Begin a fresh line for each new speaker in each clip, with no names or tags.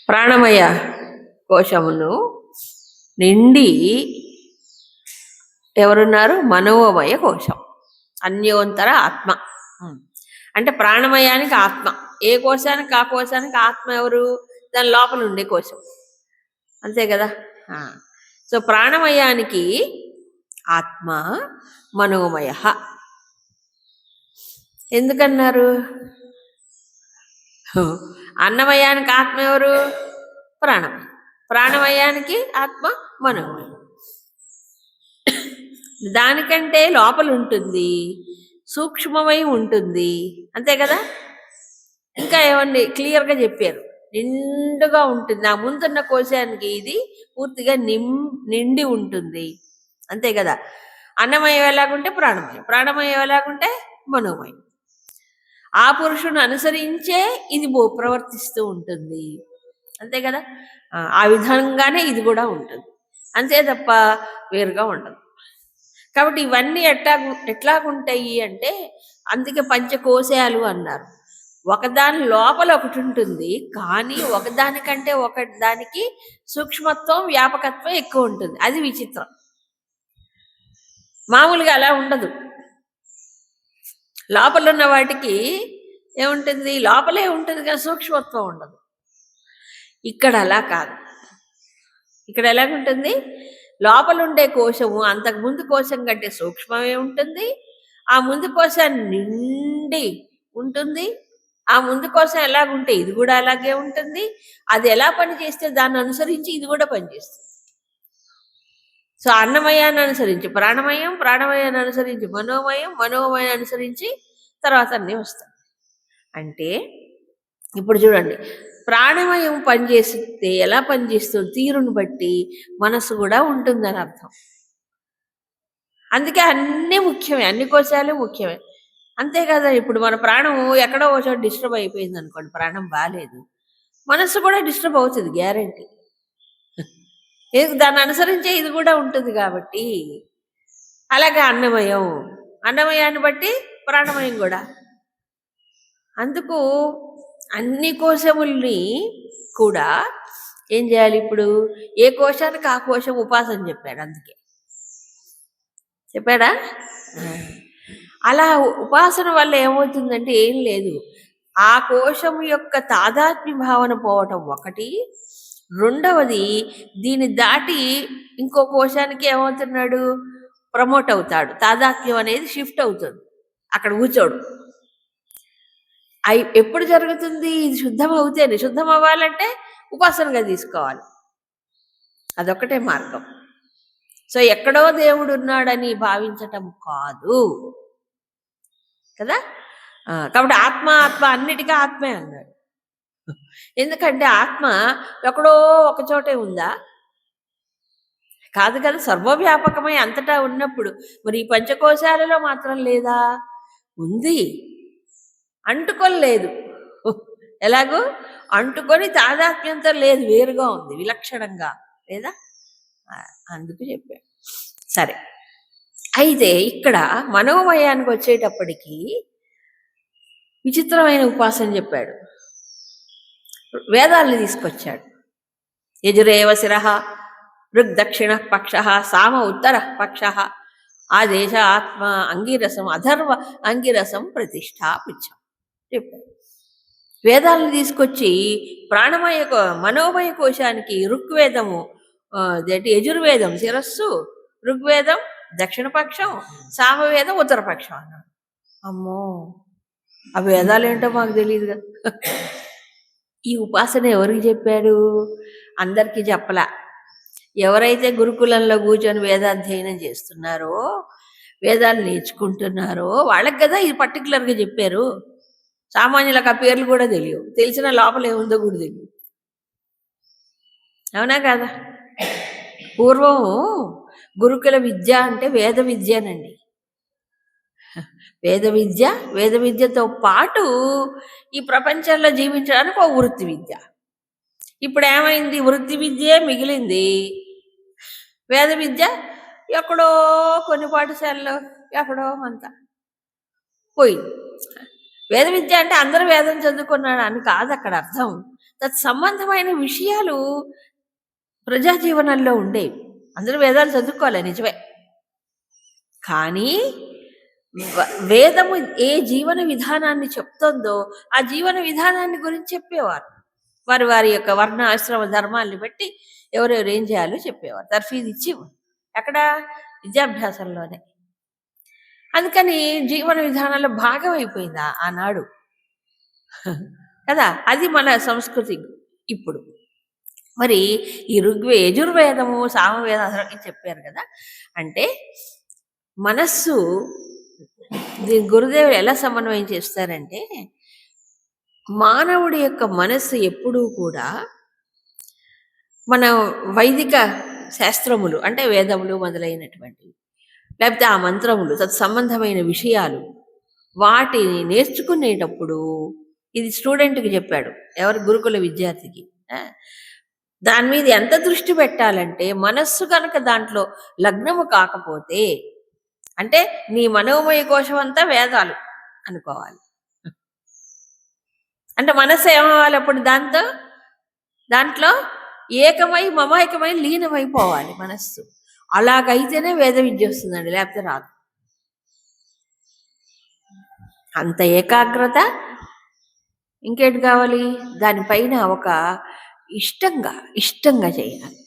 ప్రాణమయ కోశమును నిండి ఎవరున్నారు? మనోమయ కోశం, అన్యోంతర ఆత్మ. అంటే ప్రాణమయానికి ఆత్మ, ఏ కోశానికి ఆ కోశానికి ఆత్మ ఎవరు? దాని లోపల ఉండే కోశం, అంతే కదా. సో ప్రాణమయానికి ఆత్మ మనోమయ. ఎందుకన్నారు? అన్నమయానికి ఆత్మ ఎవరు? ప్రాణమయం. ప్రాణమయానికి ఆత్మ మనోమయం. దానికంటే లోపల ఉంటుంది, సూక్ష్మమై ఉంటుంది, అంతే కదా. ఇంకా ఏమన్నా క్లియర్గా చెప్పారు, నిండుగా ఉంటుంది. ఆ ముందున్న కోశానికి ఇది పూర్తిగా నిండి ఉంటుంది, అంతే కదా. అన్నమయం ఎలాగుంటే ప్రాణమయం, ప్రాణమయం ఎలాగుంటే మనోమయం. ఆ పురుషుని అనుసరించే ఇది ప్రవర్తిస్తూ ఉంటుంది, అంతే కదా. ఆ విధంగానే ఇది కూడా ఉంటుంది, అంతే తప్ప వేరుగా ఉండదు. కాబట్టి ఇవన్నీ ఎట్లాగుంటాయి అంటే, అందుకే పంచకోశాలు అన్నారు. ఒకదాని లోపల ఒకటి ఉంటుంది, కానీ ఒకదానికంటే ఒకదానికి సూక్ష్మత్వం వ్యాపకత్వం ఎక్కువ ఉంటుంది. అది విచిత్రం. మామూలుగా అలా ఉండదు. లోపల ఉన్న వాటికి ఏముంటుంది? లోపలే ఉంటుంది కానీ సూక్ష్మత్వం ఉండదు. ఇక్కడ అలా కాదు. ఇక్కడ ఎలాగుంటుంది? లోపలుండే కోశము అంతకు ముందు కోశం కంటే సూక్ష్మమే ఉంటుంది, ఆ ముందు కోశాన్ని నిండి ఉంటుంది. ఆ ముందు కోసం ఎలాగుంటే ఇది కూడా అలాగే ఉంటుంది. అది ఎలా పనిచేస్తే దాన్ని అనుసరించి ఇది కూడా పనిచేస్తుంది. సో అన్నమయాన్ని అనుసరించి ప్రాణమయం, ప్రాణమయాన్ని అనుసరించి మనోమయం, మనోమయాన్ని అనుసరించి తర్వాత అన్నీ వస్తాయి. అంటే ఇప్పుడు చూడండి, ప్రాణమయం పనిచేస్తే ఎలా పనిచేస్తుంది తీరును బట్టి మనసు కూడా ఉంటుందని అర్థం. అందుకే అన్నీ ముఖ్యమే, అన్ని కోశాలు ముఖ్యమే, అంతే కదా. ఇప్పుడు మన ప్రాణం ఎక్కడో ఒక చోట డిస్టర్బ్ అయిపోయింది అనుకోండి, ప్రాణం బాగాలేదు, మనస్సు కూడా డిస్టర్బ్ అవుతుంది, గ్యారంటీ. దాన్ని అనుసరించే ఇది కూడా ఉంటుంది కాబట్టి. అలాగే అన్నమయం, అన్నమయాన్ని బట్టి ప్రాణమయం కూడా. అందుకు అన్ని కోశముల్ని కూడా ఏం చేయాలి? ఇప్పుడు ఏ కోశానికి ఆ కోశం ఉపాసన చెప్పాడు, అందుకే చెప్పాడా. అలా ఉపాసన వల్ల ఏమవుతుందంటే ఏం లేదు, ఆ కోశం యొక్క తాదాత్మ్య భావన పోవటం ఒకటి. రెండవది, దీన్ని దాటి ఇంకో కోశానికి ఏమవుతున్నాడు? ప్రమోట్ అవుతాడు. తాదాత్మ్యం అనేది షిఫ్ట్ అవుతుంది, అక్కడ కూర్చోడు. ఎప్పుడు జరుగుతుంది? ఇది శుద్ధం అవుతేనే. శుద్ధం అవ్వాలంటే ఉపాసనగా తీసుకోవాలి, అదొక్కటే మార్గం. సో ఎక్కడో దేవుడు ఉన్నాడని భావించటం కాదు కదా. కాబట్టి ఆత్మ ఆత్మ అన్నిటికీ ఆత్మే అన్నాడు. ఎందుకంటే ఆత్మ ఎక్కడో ఒక చోటే ఉందా? కాదు కదా. సర్వవ్యాపకమై అంతటా ఉన్నప్పుడు మరి ఈ పంచకోశాలలో మాత్రం లేదా? ఉంది, అంటుకోలేదు. ఎలాగో అంటుకొని తాదాత్మ్యంతో లేదు, వేరుగా ఉంది, విలక్షణంగా లేదా. అందుకు చెప్పాడు. సరే, అయితే ఇక్కడ మనోమయానికి వచ్చేటప్పటికి విచిత్రమైన ఉపాసన చెప్పాడు. వేదాల్ని తీసుకొచ్చాడు. యజురేవ శిరః ఋగ్దక్షిణ పక్ష సామ ఉత్తర పక్ష ఆదేశ ఆత్మ అంగిరసం అధర్వ అంగిరసం ప్రతిష్టాపిచ్చం చెప్పాడు. వేదాలను తీసుకొచ్చి ప్రాణమయ మనోమయ కోశానికి ఋగ్వేదము యజుర్వేదం శిరస్సు, ఋగ్వేదం దక్షిణపక్షం, సామవేదం ఉత్తరపక్షం అన్నాడు. అమ్మో, ఆ వేదాలు ఏంటో మాకు తెలియదు కదా. ఈ ఉపాసన ఎవరికి చెప్పాడు? అందరికీ చెప్పలా. ఎవరైతే గురుకులంలో కూర్చొని వేదాధ్యయనం చేస్తున్నారో, వేదాలు నేర్చుకుంటున్నారో వాళ్ళకి కదా ఇది పర్టికులర్గా చెప్పారు. సామాన్యులకు ఆ పేర్లు కూడా తెలియవు, తెలిసిన లోపల ఏముందో కూడా తెలియదు, అవునా కదా. పూర్వం గురుకుల విద్య అంటే వేద విద్యనండి. వేద విద్యతో పాటు ఈ ప్రపంచంలో జీవించడానికి ఒక వృత్తి విద్య. ఇప్పుడు ఏమైంది? వృత్తి విద్యే మిగిలింది, వేద విద్య ఎక్కడో కొన్ని పాఠశాలలో ఎక్కడో అంతా పోయింది. వేద విద్య అంటే అందరూ వేదం చదువుకున్నాడు అని కాదు అక్కడ అర్థం. తత్సంబంధమైన విషయాలు ప్రజా జీవనంలో ఉండేవి. అందరూ వేదాలు చదువుకోవాలి నిజమే. కానీ వేదము ఏ జీవన విధానాన్ని చెప్తుందో ఆ జీవన విధానాన్ని గురించి చెప్పేవారు. వారి వారి యొక్క వర్ణ ఆశ్రమ ధర్మాల్ని బట్టి ఎవరెవరు ఏం చేయాలో చెప్పేవారు. తర్ఫీదు ఇచ్చేవారు అక్కడ విద్యాభ్యాసంలోనే. అందుకని జీవన విధానంలో భాగం అయిపోయింది ఆనాడు కదా. అది మన సంస్కృతి. ఇప్పుడు మరి ఈ యజుర్వేదము సామవేదం చెప్పారు కదా. అంటే మనస్సు దీని గురుదేవులు ఎలా సమన్వయం చేస్తారంటే, మానవుడి యొక్క మనస్సు ఎప్పుడూ కూడా మన వైదిక శాస్త్రములు అంటే వేదములు మొదలైనటువంటివి, లేకపోతే ఆ మంత్రములు తత్సంబంధమైన విషయాలు వాటిని నేర్చుకునేటప్పుడు, ఇది స్టూడెంట్కి చెప్పాడు, ఎవరి గురుకుల విద్యార్థికి, దాని మీద ఎంత దృష్టి పెట్టాలంటే మనస్సు కనుక దాంట్లో లగ్నము కాకపోతే, అంటే నీ మనోమయ కోశం అంతా వేదాలు అనుకోవాలి. అంటే మనస్సు ఏమవ్వాలి అప్పుడు దాంట్లో ఏకమై మమైకమై లీనమైపోవాలి మనస్సు. అలాగైతేనే వేద విద్య వస్తుందండి, లేకపోతే రాదు. అంత ఏకాగ్రత. ఇంకేంటి కావాలి? దానిపైన ఒక ఇష్టంగా చేయాలి.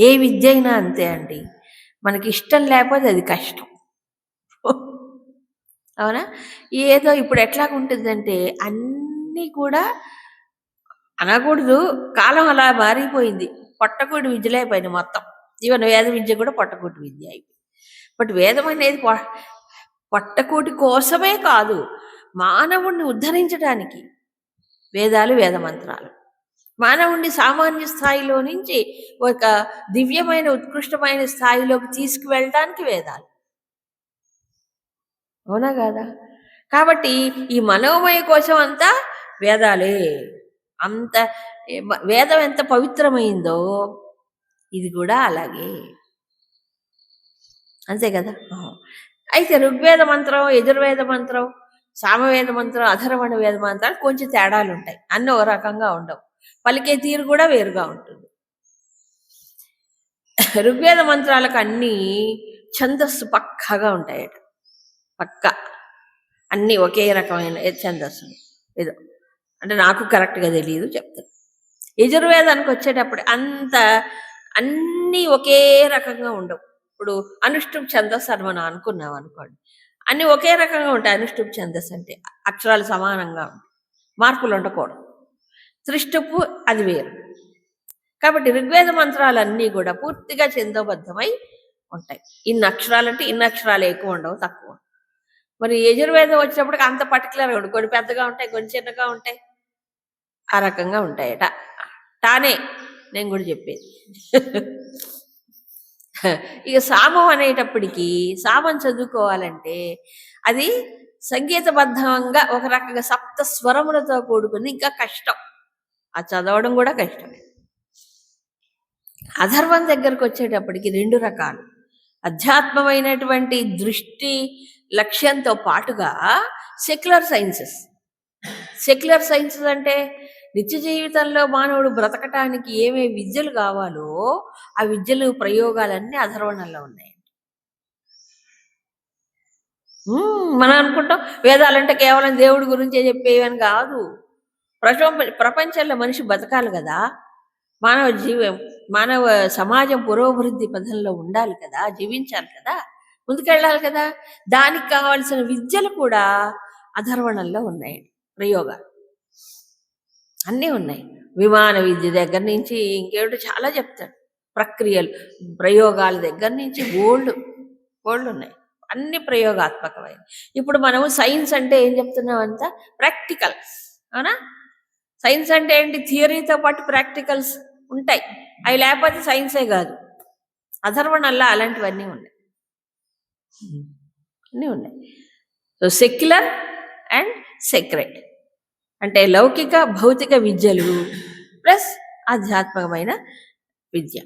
ఏ విద్య అయినా అంతే అండి, మనకి ఇష్టం లేకపోతే అది కష్టం. అవునా? ఏదో ఇప్పుడు ఎట్లా ఉంటుందంటే అన్నీ కూడా అనకూడదు, కాలం అలా మారిపోయింది. పొట్టకూడి విద్యలే అయిపోయింది మొత్తం. ఈవెన్ వేద విద్య కూడా పొట్టకూటి విద్య అయిపోయింది. బట్ వేదం అనేది పొట్టకూటి కోసమే కాదు, మానవుణ్ణి ఉద్ధరించడానికి వేదాలు, వేద మంత్రాలు మానవుణ్ణి సామాన్య స్థాయిలో నుంచి ఒక దివ్యమైన ఉత్కృష్టమైన స్థాయిలోకి తీసుకువెళ్ళడానికి వేదాలు. అవునా కాదా? కాబట్టి ఈ మనోమయ కోసం అంతా వేదాలే. అంత వేదం ఎంత పవిత్రమైందో ఇది కూడా అలాగే, అంతే కదా. అయితే ఋగ్వేద మంత్రం, యజుర్వేద మంత్రం, సామవేద మంత్రం, అథర్వణ వేద మంత్రాలు కొంచెం తేడాలు ఉంటాయి. అన్నీ ఓ రకంగా ఉండవు, పలికే తీరు కూడా వేరుగా ఉంటుంది. ఋగ్వేద మంత్రాలకు అన్నీ ఛందస్సు పక్కగా ఉంటాయట, పక్క అన్నీ ఒకే రకమైన ఛందస్సు. ఏదో అంటే నాకు కరెక్ట్గా తెలియదు, చెప్తాను. యజుర్వేదానికి వచ్చేటప్పుడు అన్నీ ఒకే రకంగా ఉండవు. ఇప్పుడు అనుష్ఠుప్ ఛందస్సు అని మనం అనుకున్నాం అనుకోండి, అన్నీ ఒకే రకంగా ఉంటాయి. అనుష్ఠుప్ ఛందస్సు అంటే అక్షరాలు సమానంగా ఉంటాయి, మార్పులు ఉండకూడదు. త్రిష్టుపు అది వేరు. కాబట్టి ఋగ్వేద మంత్రాలన్నీ కూడా పూర్తిగా ఛందోబద్ధమై ఉంటాయి. ఇన్ని అక్షరాలు అంటే ఇన్ని అక్షరాలు ఎక్కువ ఉండవు, తక్కువ. మరి యజుర్వేదం వచ్చినప్పటికి అంత పర్టికులర్గా ఉండవు, కొన్ని పెద్దగా ఉంటాయి, కొన్ని చిన్నగా ఉంటాయి, ఆ రకంగా ఉంటాయట. తానే నేను కూడా చెప్పేది. ఇక సామం అనేటప్పటికీ, సామం చదువుకోవాలంటే అది సంగీతబద్ధంగా ఒక రకంగా సప్త స్వరములతో కూడుకుని ఇంకా కష్టం, అది చదవడం కూడా కష్టమే. అథర్వం దగ్గరకు వచ్చేటప్పటికి రెండు రకాలు, అధ్యాత్మమైనటువంటి దృష్టి లక్ష్యంతో పాటుగా సెక్యులర్ సైన్సెస్ అంటే నిత్య జీవితంలో మానవుడు బ్రతకటానికి ఏమేమి విద్యలు కావాలో ఆ విద్యలు, ప్రయోగాలన్నీ అథర్వణంలో ఉన్నాయి. మనం అనుకుంటాం వేదాలంటే కేవలం దేవుడి గురించే చెప్పేవని కాదు. ప్రపంచంలో మనిషి బతకాలి కదా, మానవ సమాజం పురోభివృద్ధి పథంలో ఉండాలి కదా, జీవించాలి కదా, ముందుకెళ్ళాలి కదా. దానికి కావాల్సిన విద్యలు కూడా అథర్వణంలో ఉన్నాయి, ప్రయోగాలు అన్నీ ఉన్నాయి. విమాన విద్య దగ్గర నుంచి ఇంకేమిటో చాలా చెప్తాడు, ప్రక్రియలు, ప్రయోగాల దగ్గర నుంచి గోల్డ్ ఉన్నాయి, అన్ని ప్రయోగాత్మకమైన. ఇప్పుడు మనము సైన్స్ అంటే ఏం చెప్తున్నాం, అంతా ప్రాక్టికల్స్. అవునా? సైన్స్ అంటే ఏంటి? థియరీతో పాటు ప్రాక్టికల్స్ ఉంటాయి, అవి లేకపోతే సైన్సే కాదు. అథర్వణంలో అలాంటివన్నీ ఉన్నాయి, అన్నీ ఉన్నాయి. సో సెక్యులర్ అండ్ సెక్రెట్ అంటే లౌకిక భౌతిక విద్యలు ప్లస్ ఆధ్యాత్మికమైన విద్య,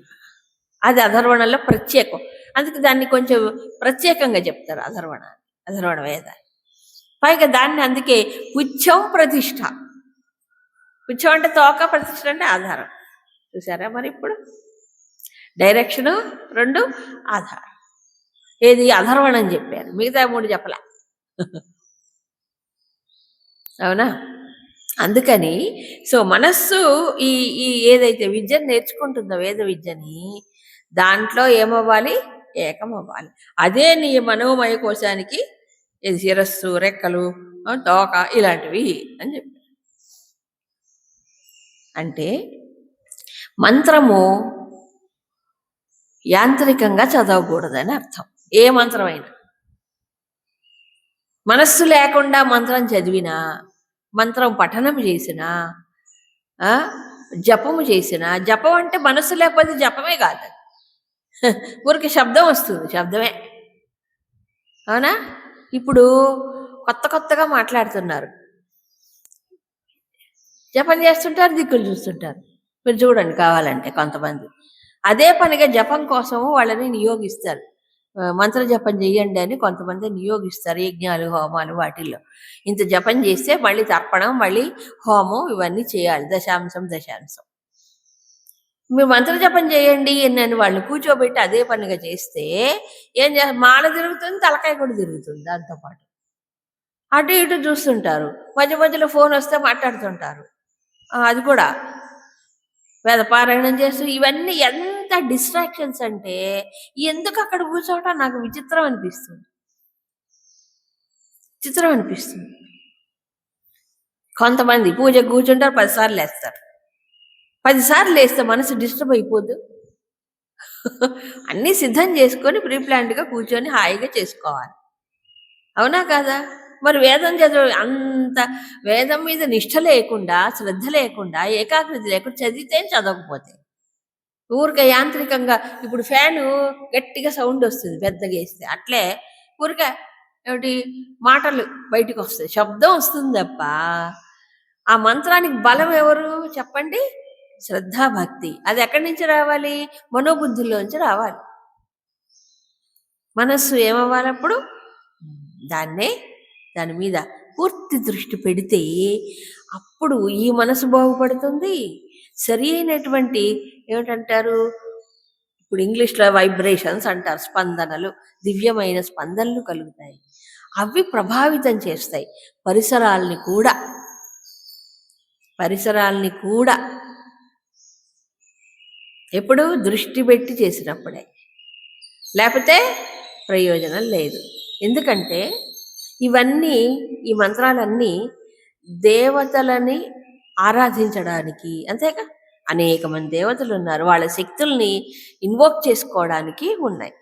అది అథర్వణంలో ప్రత్యేకం. అందుకే దాన్ని కొంచెం ప్రత్యేకంగా చెప్తారు అథర్వణ వేదాలు. పైగా దాన్ని అందుకే పుచ్చం ప్రతిష్ట. పుచ్చం అంటే తోక, ప్రతిష్ట అంటే ఆధారం. చూసారా మరి ఇప్పుడు డైరెక్షను 2 ఆధారం. ఏది అధర్వణం చెప్పారు, మిగతా 3 చెప్పలే. అవునా? అందుకని సో మనస్సు ఈ ఈ ఏదైతే విద్యను నేర్చుకుంటుందో వేద విద్యని, దాంట్లో ఏమవ్వాలి? ఏకం అవ్వాలి. అదే నీ మనోమయ కోశానికి ఇది శిరస్సు, రెక్కలు, తోక ఇలాంటివి అని చెప్పి. అంటే మంత్రము యాంత్రికంగా చదవకూడదని అర్థం. ఏ మంత్రమైనా మనస్సు లేకుండా మంత్రం చదివినా, మంత్రం పఠనం చేసినా, జపము చేసినా, జపం అంటే మనస్సు లేకపోతే జపమే కాదు, ఊరికి శబ్దం వస్తుంది, శబ్దమే. అవునా? ఇప్పుడు కొత్తగా మాట్లాడుతున్నారు, జపం చేస్తుంటారు, దిక్కులు చూస్తుంటారు. మీరు చూడండి కావాలంటే కొంతమంది అదే పనిగా జపం కోసం వాళ్ళని నియోగిస్తారు. మంత్ర జపం చెయ్యండి అని కొంతమంది నియోగిస్తారు, యజ్ఞాలు హోమాలు వాటిల్లో. ఇంత జపం చేస్తే మళ్ళీ తర్పణం, మళ్ళీ హోమం ఇవన్నీ చేయాలి, దశాంశం. మీరు మంత్ర జపం చేయండి అని వాళ్ళని కూర్చోబెట్టి అదే పనిగా చేస్తే ఏం మాల తిరుగుతుంది, తలకాయ కూడా తిరుగుతుంది. దాంతోపాటు అటు ఇటు చూస్తుంటారు, మధ్యలో ఫోన్ వస్తే మాట్లాడుతుంటారు. అది కూడా వేద పారాయణం చేస్తూ ఇవన్నీ ఎంత డిస్ట్రాక్షన్స్ అంటే ఎందుకు అక్కడ కూర్చోవటం నాకు విచిత్రం అనిపిస్తుంది. కొంతమంది పూజ కూర్చుంటారు, 10 సార్లు లేస్తారు. 10 సార్లు లేస్తే మనసు డిస్టర్బ్ అయిపోదు. అన్నీ సిద్ధం చేసుకొని ప్రీప్లాన్డ్గా కూర్చొని హాయిగా చేసుకోవాలి. అవునా కాదా? మరి వేదం చదివి అంత వేదం మీద నిష్ఠ లేకుండా, శ్రద్ధ లేకుండా, ఏకాగ్రత లేకుండా చదివితే చదవకపోతే ఊరికే యాంత్రికంగా. ఇప్పుడు ఫ్యాను గట్టిగా సౌండ్ వస్తుంది పెద్దగా వేస్తే, అట్లే ఊరికే ఏమిటి మాటలు బయటకు వస్తాయి, శబ్దం వస్తుంది తప్ప ఆ మంత్రానికి బలం ఎవరు చెప్పండి? శ్రద్ధాభక్తి. అది ఎక్కడి నుంచి రావాలి? మనోబుద్ధుల్లోంచి రావాలి. మనస్సు ఏమవ్వాలి అప్పుడు? దాని మీద పూర్తి దృష్టి పెడితే అప్పుడు ఈ మనసు బాగుపడుతుంది. సరి అయినటువంటి ఏమిటంటారు, ఇప్పుడు ఇంగ్లీష్లో వైబ్రేషన్స్ అంటారు, స్పందనలు, దివ్యమైన స్పందనలు కలుగుతాయి. అవి ప్రభావితం చేస్తాయి పరిసరాల్ని కూడా. ఎప్పుడు దృష్టి పెట్టి చేసినప్పుడే, లేకపోతే ప్రయోజనం లేదు. ఎందుకంటే ఇవన్నీ, ఈ మంత్రాలన్నీ దేవతలని ఆరాధించడానికి, అంతేగా అనేక మంది దేవతలు ఉన్నారు, వాళ్ళ శక్తుల్ని ఇన్వోక్ చేసుకోవడానికి ఉన్నాయి.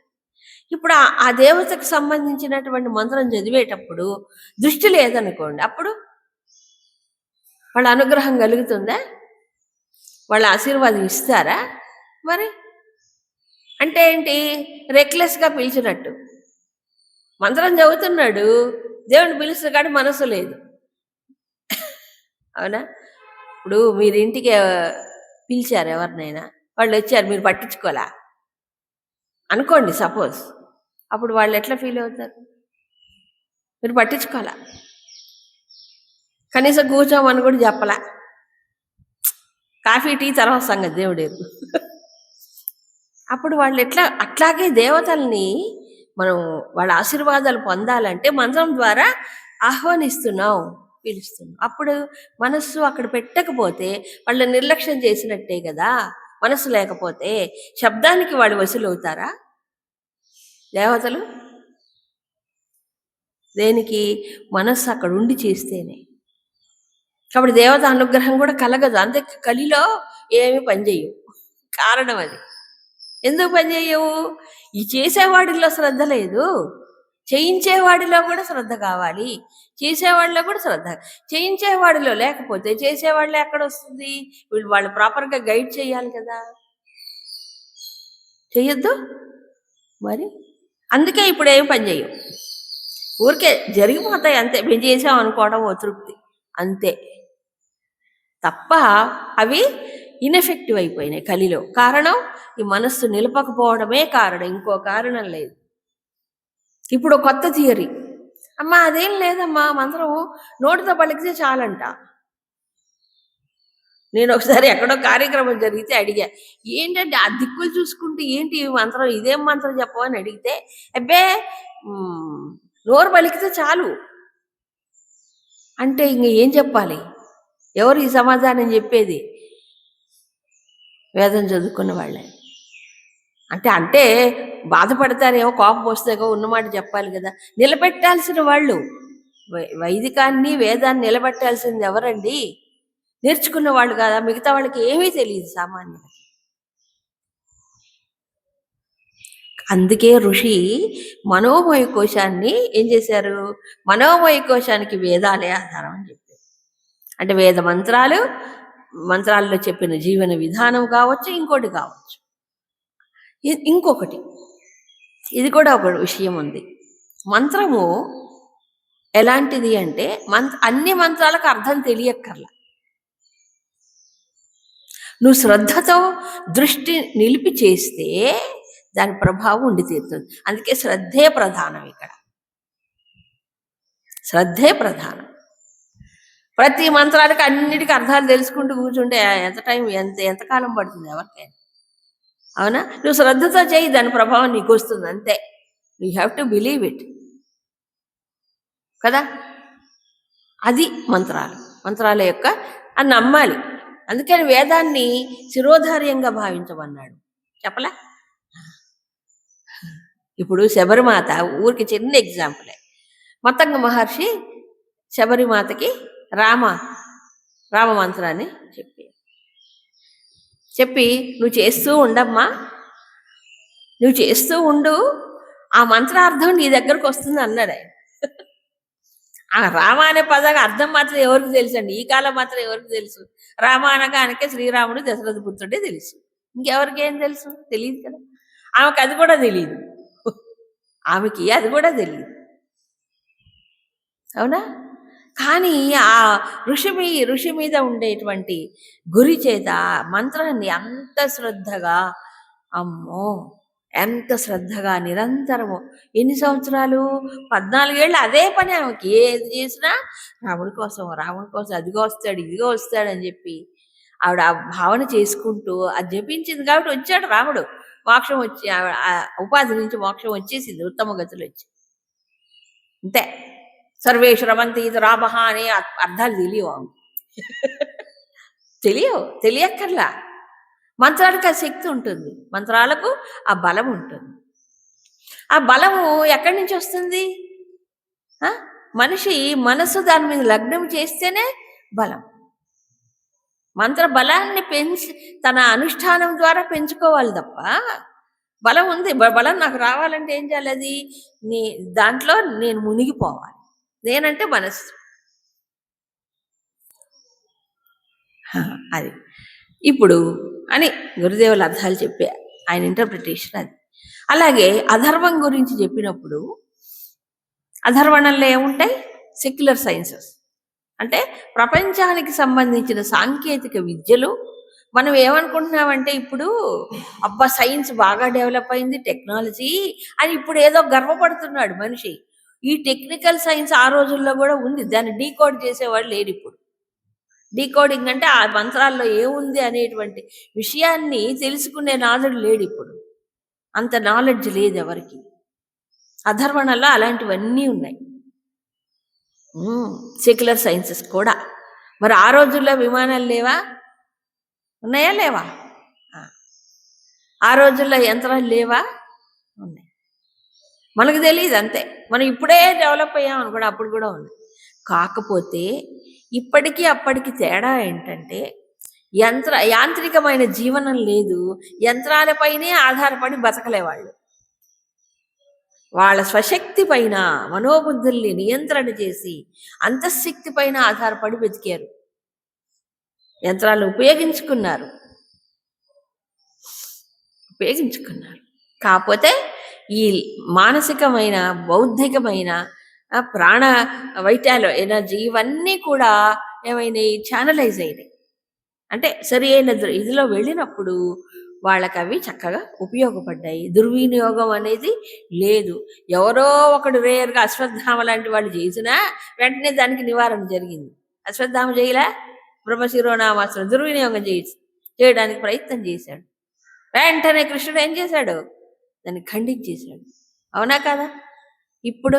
ఇప్పుడు ఆ దేవతకు సంబంధించినటువంటి మంత్రం చదివేటప్పుడు దృష్టి లేదనుకోండి, అప్పుడు వాళ్ళ అనుగ్రహం కలుగుతుందా? వాళ్ళ ఆశీర్వాదం ఇస్తారా? మరి అంటే ఏంటి? రెక్లెస్గా పిలిచినట్టు. మంత్రం చదువుతున్నాడు, దేవుని పిలుస్తుంది కానీ మనసు లేదు. అవునా? ఇప్పుడు మీరు ఇంటికి పిలిచారు ఎవరినైనా, వాళ్ళు వచ్చారు, మీరు పట్టించుకోలే అనుకోండి సపోజ్, అప్పుడు వాళ్ళు ఎట్లా ఫీల్ అవుతారు? మీరు పట్టించుకోలే, కనీసం కూర్చోమని కూడా చెప్పలే, కాఫీ టీ తర్వాత సంగతి దేవుడేరు. అప్పుడు వాళ్ళు అట్లాగే దేవతల్ని మనం వాళ్ళ ఆశీర్వాదాలు పొందాలంటే మంత్రం ద్వారా ఆహ్వానిస్తున్నాం, పిలుస్తున్నాం. అప్పుడు మనస్సు అక్కడ పెట్టకపోతే వాళ్ళ నిర్లక్ష్యం చేసినట్టే కదా. మనస్సు లేకపోతే శబ్దానికి వాళ్ళు వసూలవుతారా దేవతలు? దేనికి? మనస్సు అక్కడ ఉండి చేస్తేనే. కాబట్టి దేవత అనుగ్రహం కూడా కలగదు. అంతే, కలిలో ఏమి పనిచేయవు. కారణం అది. ఎందుకు పనిచేయవు? ఈ చేసేవాడిలో శ్రద్ధ లేదు, చేయించేవాడిలో కూడా శ్రద్ధ కావాలి. చేసేవాడిలో కూడా శ్రద్ధ, చేయించేవాడిలో లేకపోతే చేసేవాళ్ళు ఎక్కడ వస్తుంది? వాళ్ళు ప్రాపర్గా గైడ్ చేయాలి కదా, చెయ్యొద్దు మరి. అందుకే ఇప్పుడు ఏం పని చేయవు, ఊరికే జరిగిపోతాయి అంతే. మేము చేసాం అనుకోవడం ఓ తృప్తి అంతే తప్ప అవి ఇన్ఎఫెక్టివ్ అయిపోయినాయి కలిలో. కారణం ఈ మనస్సు నిలపకపోవడమే కారణం, ఇంకో కారణం లేదు. ఇప్పుడు కొత్త థియరీ, అమ్మా అదేం లేదమ్మా, మంత్రం నోటితో పలికితే చాలంట. నేను ఒకసారి ఎక్కడో కార్యక్రమం జరిగితే అడిగా, ఏంటంటే ఆ దిక్కులు చూసుకుంటూ ఏంటి ఈ మంత్రం, ఇదేం మంత్రం చెప్పమని అడిగితే, అబ్బే నోరు పలికితే చాలు అంటే ఇంక ఏం చెప్పాలి? ఎవరు ఈ సమాధానం చెప్పేది? వేదం చదువుకున్న వాళ్ళే. అంటే బాధపడతారేమో, కోపం వస్తేగో ఉన్నమాట చెప్పాలి కదా. నిలబెట్టాల్సిన వాళ్ళు వైదికాన్ని వేదాన్ని నిలబెట్టాల్సింది ఎవరండి? నేర్చుకున్న వాళ్ళు కదా. మిగతా వాళ్ళకి ఏమీ తెలియదు సామాన్యులకి. అందుకే ఋషి మనోమయ కోశాన్ని ఏం చేశారు? మనోమయ కోశానికి వేదాలే ఆధారం అని చెప్పారు. అంటే వేద మంత్రాల్లో చెప్పిన జీవన విధానం కావచ్చు, ఇంకోటి కావచ్చు. ఇంకొకటి, ఇది కూడా ఒక విషయం ఉంది. మంత్రము ఎలాంటిది అంటే అన్ని మంత్రాలకు అర్థం తెలియక్కర్లా. నువ్వు శ్రద్ధతో దృష్టి నిలిపి చేస్తే దాని ప్రభావం ఉండి తీరుతుంది. అందుకే శ్రద్ధే ప్రధానం. ఇక్కడ శ్రద్ధే ప్రధానం. ప్రతి మంత్రానికి అన్నిటికీ అర్థాలు తెలుసుకుంటూ కూర్చుంటే ఎంత టైం, ఎంతకాలం పడుతుంది ఎవరికైనా? అవునా? నువ్వు శ్రద్ధతో చేయి, దాని ప్రభావం నీకు వస్తుంది అంతే. You have to believe it కదా. అది మంత్రాల యొక్క అని నమ్మాలి. అందుకని వేదాన్ని శిరోధార్యంగా భావించమన్నాడు. చెప్పలే? ఇప్పుడు శబరిమాత ఊరికి చిన్న ఎగ్జాంపులే. మతంగ మహర్షి శబరిమాతకి రామ మంత్రాన్ని చెప్పి నువ్వు చేస్తూ ఉండమ్మా, నువ్వు చేస్తూ ఉండు, ఆ మంత్రార్థం నీ దగ్గరకు వస్తుంది అన్నాడు ఆయన. ఆ రామ అనే పదానికి అర్థం మాత్రం ఎవరికి తెలుసు అండి? ఈ కాలం మాత్రం ఎవరికి తెలుసు? రామ అనగానికే శ్రీరాముడు దశరథ పుత్రుడే తెలుసు. ఇంకెవరికి ఏం తెలుసు? తెలియదు కదా. ఆమెకి అది కూడా తెలియదు. అవునా? కానీ ఆ ఋషి మీద ఉండేటువంటి గురి చేత మంత్రాన్ని అంత శ్రద్ధగా, అమ్మో ఎంత శ్రద్ధగా నిరంతరము, ఎన్ని సంవత్సరాలు? 14 ఏళ్ళు అదే పని ఆమెకి. ఏది చేసినా రాముడి కోసం అదిగో వస్తాడు, ఇదిగో వస్తాడు అని చెప్పి ఆవిడ ఆ భావన చేసుకుంటూ అది జపించింది కాబట్టి వచ్చాడు రాముడు. మోక్షం వచ్చి ఉపాధి నుంచి మోక్షం వచ్చేసింది, ఉత్తమ గతులు వచ్చి. అంతే. సర్వేషు రమంతి ఇది రామ అనే అర్థాలు తెలియక్కర్లా. మంత్రాలకు ఆ శక్తి ఉంటుంది, మంత్రాలకు ఆ బలం ఉంటుంది. ఆ బలము ఎక్కడి నుంచి వస్తుంది? మనిషి మనసు దాని మీద లగ్నం చేస్తేనే బలం. మంత్ర బలాన్ని తన అనుష్ఠానం ద్వారా పెంచుకోవాలి తప్ప, బలం ఉంది, బలం నాకు రావాలంటే ఏం చేయాలి? అది దాంట్లో నేను మునిగిపోవాలి. నేనంటే మనసు. అది ఇప్పుడు అని గురుదేవుల అర్థాలు చెప్పే ఆయన ఇంటర్ప్రిటేషన్ అది. అలాగే అధర్వం గురించి చెప్పినప్పుడు, అధర్వణంలో ఏముంటాయి? సెక్యులర్ సైన్సెస్ అంటే ప్రపంచానికి సంబంధించిన సాంకేతిక విద్యలు. మనం ఏమనుకుంటున్నామంటే ఇప్పుడు అబ్బా సైన్స్ బాగా డెవలప్ అయింది, టెక్నాలజీ అని ఇప్పుడు ఏదో గర్వపడుతున్నాడు మనిషి. ఈ టెక్నికల్ సైన్స్ ఆ రోజుల్లో కూడా ఉంది, దాన్ని డీకోడ్ చేసేవాడు లేడు ఇప్పుడు. డీకోడింగ్ అంటే ఆ మంత్రాల్లో ఏముంది అనేటువంటి విషయాన్ని తెలుసుకునే నాలెడ్జ్ లేడు ఇప్పుడు. అంత నాలెడ్జ్ లేదు ఎవరికి. అధర్వణంలో అలాంటివన్నీ ఉన్నాయి, సెక్యులర్ సైన్సెస్ కూడా. మరి ఆ రోజుల్లో విమానాలు లేవా? ఉన్నాయా? లేవా? ఆ రోజుల్లో యంత్రాలు లేవా? ఉన్నాయి. మనకు తెలియదు అంతే. మనం ఇప్పుడే డెవలప్ అయ్యామని కూడా అప్పుడు కూడా ఉంది. కాకపోతే ఇప్పటికీ అప్పటికి తేడా ఏంటంటే యాంత్రికమైన జీవనం లేదు, యంత్రాలపైనే ఆధారపడి బతకలేవాళ్ళు. వాళ్ళ స్వశక్తి పైన మనోబుద్ధుల్ని నియంత్రణ చేసి అంతఃశక్తి పైన ఆధారపడి బతికారు. యంత్రాలు ఉపయోగించుకున్నారు. కాకపోతే ఈ మానసికమైన, బౌద్ధికమైన, ప్రాణ వైటాలు, ఎనర్జీ ఇవన్నీ కూడా ఏమైనా ఛానలైజ్ అయినాయి. అంటే సరి అయిన ఇదిలో వెళ్ళినప్పుడు వాళ్ళకి అవి చక్కగా ఉపయోగపడ్డాయి. దుర్వినియోగం అనేది లేదు. ఎవరో ఒకడు రేర్గా అశ్వత్థామ లాంటి వాళ్ళు చేసినా వెంటనే దానికి నివారణ జరిగింది. అశ్వత్థామ చేయలే, బ్రహ్మశిరోనామాస్త్రం దుర్వినియోగం చేయడానికి ప్రయత్నం చేశాడు. వెంటనే కృష్ణుడు ఏం చేశాడు? దాన్ని ఖండించేశాడు. అవునా కదా? ఇప్పుడు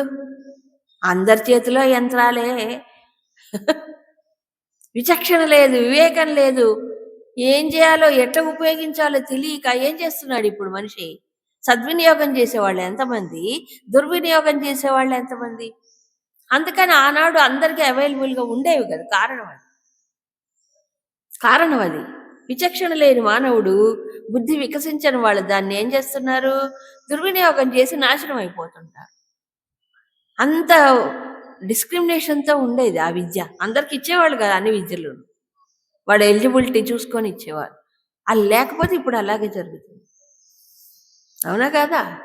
అందరి చేతిలో యంత్రాలే. విచక్షణ లేదు, వివేకం లేదు. ఏం చేయాలో ఎట్లా ఉపయోగించాలో తెలియక ఏం చేస్తున్నాడు ఇప్పుడు మనిషి? సద్వినియోగం చేసేవాళ్ళు ఎంతమంది, దుర్వినియోగం చేసేవాళ్ళు ఎంతమంది? అందుకని ఆనాడు అందరికీ అవైలబుల్గా ఉండేవి కదా. కారణం అది విచక్షణ లేని మానవుడు, బుద్ధి వికసించని వాళ్ళు దాన్ని ఏం చేస్తున్నారు? దుర్వినియోగం చేసి నాశనం అయిపోతుంటారు. అంత డిస్క్రిమినేషన్తో ఉండేది ఆ విద్య. అందరికి ఇచ్చేవాళ్ళు కదా అన్ని విద్యలు. వాడు ఎలిజిబిలిటీ చూసుకొని ఇచ్చేవారు. అది లేకపోతే ఇప్పుడు అలాగే జరుగుతుంది. అవునా కదా?